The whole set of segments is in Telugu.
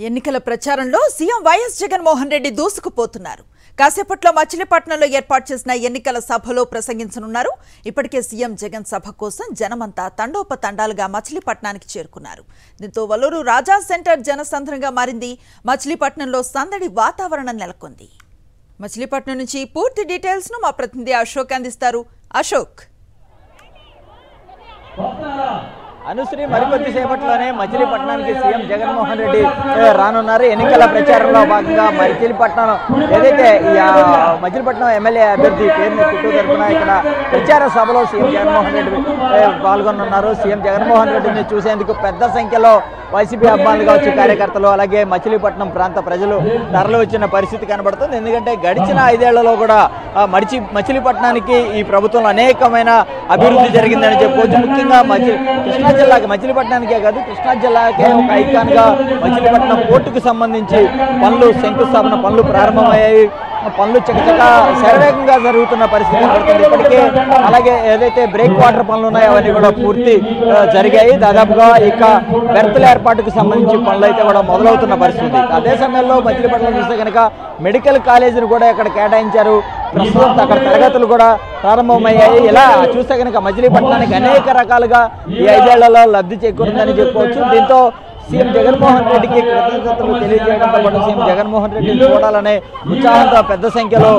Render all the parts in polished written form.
ఎన్నికల ప్రచారంలో సీఎం వైఎస్ జగన్మోహన్ రెడ్డి దూసుకుపోతున్నారు. కాసేపట్లో మచిలీపట్నంలో ఏర్పాటు చేసిన ఎన్నికల సభలో ప్రసంగించనున్నారు. ఇప్పటికే సీఎం జగన్ సభ కోసం జనమంతా తండోపతండాలుగా మచిలీపట్నానికి చేరుకున్నారు. దీంతో వల్లూరు రాజా సెంటర్ జనసంద్రంగా మారింది. మచిలీపట్నంలో సందడి వాతావరణం నెలకొంది. మచిలీపట్నం నుంచి పూర్తి డీటెయిల్స్ ను మా ప్రతినిధి అశోక్ అందిస్తారు. అశోక్, అనుశ్రీ మరికొద్ది సేపట్లోనే మచిలీపట్నానికి సీఎం జగన్మోహన్ రెడ్డి రానున్నారు. ఎన్నికల ప్రచారంలో భాగంగా మచిలీపట్నం ఏదైతే మచిలీపట్నం ఎమ్మెల్యే అభ్యర్థి పేరుని చుట్టూ తరపున ఇక్కడ ప్రచార సభలో సీఎం జగన్మోహన్ రెడ్డి పాల్గొనున్నారు. సీఎం జగన్మోహన్ రెడ్డిని చూసేందుకు పెద్ద సంఖ్యలో వైసీపీ అభిమానులు కావచ్చు, కార్యకర్తలు, అలాగే మచిలీపట్నం ప్రాంత ప్రజలు తరలి వచ్చిన పరిస్థితి కనబడుతుంది. ఎందుకంటే గడిచిన 5 ఏళ్లలో కూడా మచిలీపట్నానికి ఈ ప్రభుత్వంలో అనేకమైన అభివృద్ధి జరిగిందని చెప్పుకోవచ్చు. ముఖ్యంగా కృష్ణా జిల్లాకి, మచిలీపట్నానికే కాదు కృష్ణా జిల్లాకే ఒక ఐకాన్గా మచిలీపట్నం పోర్టుకు సంబంధించి పనులు, శంకుస్థాపన పనులు ప్రారంభమయ్యాయి. పనులు చకచక శరవేగంగా జరుగుతున్న పరిస్థితి కనబడుతుంది. ఇప్పటికే అలాగే ఏదైతే బ్రేక్ వాటర్ పనులు ఉన్నాయో అవన్నీ కూడా పూర్తి జరిగాయి. దాదాపుగా ఇక బెర్తుల ఏర్పాటుకు సంబంధించి పనులు అయితే కూడా మొదలవుతున్న పరిస్థితి. అదే సమయంలో మచిలీపట్నం చూస్తే కనుక మెడికల్ కాలేజీని కూడా ఇక్కడ కేటాయించారు. ప్రస్తుతం అక్కడ తరగతులు కూడా ప్రారంభమయ్యాయి. ఇలా చూస్తే కనుక మచిలీపట్నానికి అనేక రకాలుగా ఈ 5 ఏళ్లలో లబ్ధి చేకూరిందని చెప్పుకోవచ్చు. దీంతో సీఎం జగన్మోహన్ రెడ్డికి కృతజ్ఞతలు తెలియజేయడంతో పాటు సీఎం జగన్మోహన్ రెడ్డిని చూడాలనే ఉత్సాహంతో పెద్ద సంఖ్యలో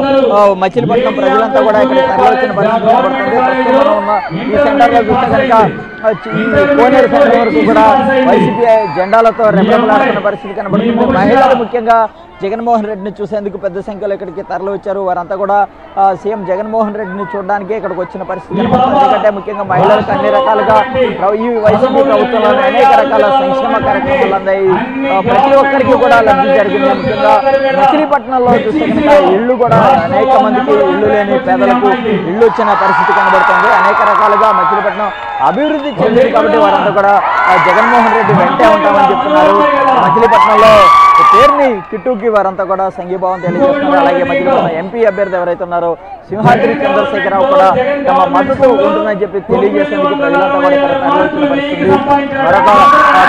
మచిలీపట్నం ప్రజలంతా కూడా ఇక్కడ తరలివచ్చిన పరిస్థితి కనబడుతుంది. ప్రస్తుతం ఉన్న ఈ సెంటర్లో చూస్తే కనుక ఈ కోనేరు సెంటర్ వరకు కూడా వైసీపీ జెండాలతో రెపరెపలాడుతున్న పరిస్థితి కనబడుతుంది. మహిళలు ముఖ్యంగా జగన్మోహన్ రెడ్డిని చూసేందుకు పెద్ద సంఖ్యలో ఇక్కడికి తరలి వచ్చారు. వారంతా కూడా సీఎం జగన్మోహన్ రెడ్డిని చూడడానికి ఇక్కడికి వచ్చిన పరిస్థితి కనబడుతుంది. ఎందుకంటే ముఖ్యంగా మహిళలకు అన్ని రకాలుగా ఈ వైసీపీ ప్రభుత్వంలోని అనేక రకాల సంక్షేమ కార్యక్రమాలు అందాయి. ప్రతి ఒక్కరికి కూడా లబ్ధి జరిగింది. ముఖ్యంగా మచిలీపట్నంలో చూస్తే కనుక ఇళ్లు కూడా అనేక మందికి ఇళ్లు లేని పేదలకు ఇళ్లు వచ్చిన పరిస్థితి కనబడుతుంది. అనేక రకాలుగా మచిలీపట్నం అభివృద్ధి చెందింది. కాబట్టి వారంతా కూడా జగన్మోహన్ రెడ్డి వెంటే ఉంటామని చెప్తున్నారు. మచిలీపట్నంలో పేరుని కిట్టుకి వారంతా కూడా సంఘీభావం తెలియజేస్తున్నారు. అలాగే మధ్యలో ఎంపీ అభ్యర్థి ఎవరైతే ఉన్నారో సింహాద్రి చంద్రశేఖరరావు కూడా తమ మద్దతు ఉంటుందని చెప్పి తెలియజేసేందుకు ప్రజలంతా కూడా ఇక్కడ తరలివచ్చిన పరిస్థితి. మరొక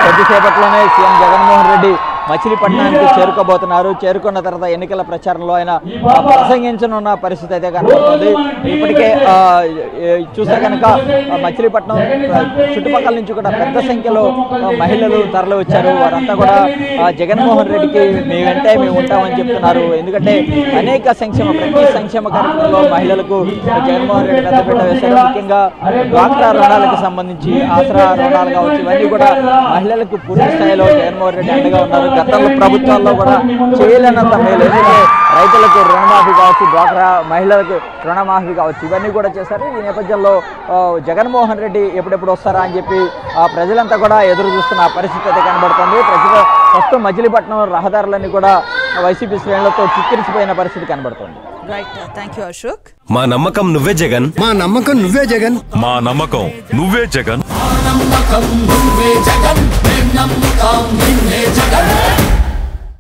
కొద్దిసేపట్లోనే సీఎం జగన్మోహన్ రెడ్డి మచిలీపట్నానికి చేరుకోబోతున్నారు. చేరుకున్న తర్వాత ఎన్నికల ప్రచారంలో ఆయన ప్రసంగించనున్న పరిస్థితి అయితే కనబడుతుంది. ఇప్పటికే చూస్తే కనుక మచిలీపట్నం చుట్టుపక్కల నుంచి కూడా పెద్ద సంఖ్యలో మహిళలు తరలి వచ్చారు. వారంతా కూడా జగన్మోహన్ రెడ్డికి మీ వెంటే మేము ఉంటామని చెప్తున్నారు. ఎందుకంటే అనేక ప్రతి సంక్షేమ కార్యక్రమంలో మహిళలకు జగన్మోహన్ రెడ్డి పెద్దపీట వేశారు. ముఖ్యంగా డ్వాక్రా రుణాలకు సంబంధించి ఆసరా రుణాలు కావచ్చు, ఇవన్నీ కూడా మహిళలకు పూర్తి స్థాయిలో జగన్మోహన్ రెడ్డి అండగా ఉన్నారు. గతంలో ప్రభుత్వాల్లో కూడా చేయలేనంత మేలు. ఎందుకంటే రైతులకు రుణమాఫీ కావచ్చు, డ్వాక్రా మహిళలకు రుణమాఫీ కావచ్చు, ఇవన్నీ కూడా చేశారు. ఈ నేపథ్యంలో జగన్మోహన్ రెడ్డి ఎప్పుడెప్పుడు వస్తారా అని చెప్పి ప్రజలంతా కూడా ఎదురు చూస్తున్న పరిస్థితి అయితే కనబడుతుంది. ప్రస్తుతం మచిలీపట్నం రహదారులన్నీ కూడా వైసీపీ శ్రేణులతో కిక్కిరిసిపోయిన పరిస్థితి కనబడుతుంది. అశోక్, మా నమ్మకం నువ్వే జగన్, మా నమ్మకం నువ్వే జగన్, మా నమ్మకం నువ్వే జగన్, నమ్మకం నువ్వే జగన్, నమ్మకం నువ్వే జగన్.